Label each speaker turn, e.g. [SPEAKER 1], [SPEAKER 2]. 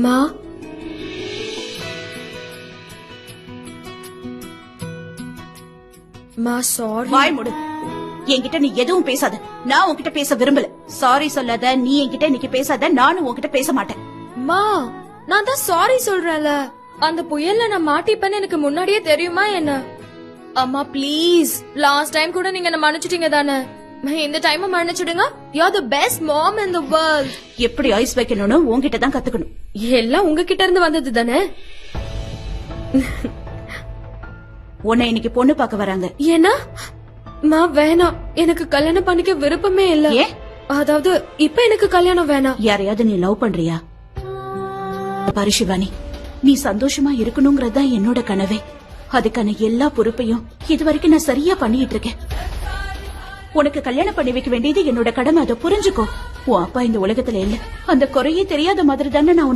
[SPEAKER 1] மா சாரி.
[SPEAKER 2] வாய் மூடு. என்கிட்ட நீ எதுவும் பேசாத. நான் உன்கிட்ட பேச விரும்பல. சாரி சொல்லாத. நீ என்கிட்ட இன்னைக்கு பேசாத. நானும் உன்கிட்ட பேச மாட்டேன்.
[SPEAKER 1] மா நான் தான் சாரி சொல்றேன்ல. அந்த புயல்ல நான் மாட்டிப்பேன்னு எனக்கு முன்னாடியே தெரியுமா என்ன? அம்மா ப்ளீஸ், லாஸ்ட் டைம் கூட நீங்க என்ன மன்னிச்சிட்டீங்க தானே? இந்த டைம் மன்னிச்சிடுங்க. You are the best mom in the world.
[SPEAKER 2] எப்படி ஐஸ் வைக்கணும்னு உன்கிட்ட தான் கத்துக்கணும்.
[SPEAKER 1] எல்லாம் உங்ககிட்ட இருந்து வந்தது தானே?
[SPEAKER 2] உன்னை இன்னைக்கு பொண்ணு பார்க்க வராங்க.
[SPEAKER 1] ஏன்னா மா வேணாம், எனக்கு கல்யாணம் பண்ணிக்க விருப்பமே இல்ல.
[SPEAKER 2] ஏன்?
[SPEAKER 1] அதாவது இப்ப எனக்கு கல்யாணம் வேணாம்.
[SPEAKER 2] யாரையாவது நீ லவ் பண்றியா? பாரு சிவானி, நீ சந்தோஷமா இருக்கணும்ங்கறதுதான் என்னோட கனவே. அதுக்கான எல்லா பொறுப்பையும் இதுவரைக்கும் நான் சரியா பண்ணிட்டு இருக்கேன். உனக்கு கல்யாணம் பண்ணி வைக்க வேண்டியது என்னோட கடமை. அதை புரிஞ்சுக்கோ. உன் அப்பா இந்த உலகத்துல இல்ல. அந்த குறையே தெரியாத மாதிரி தானே நான்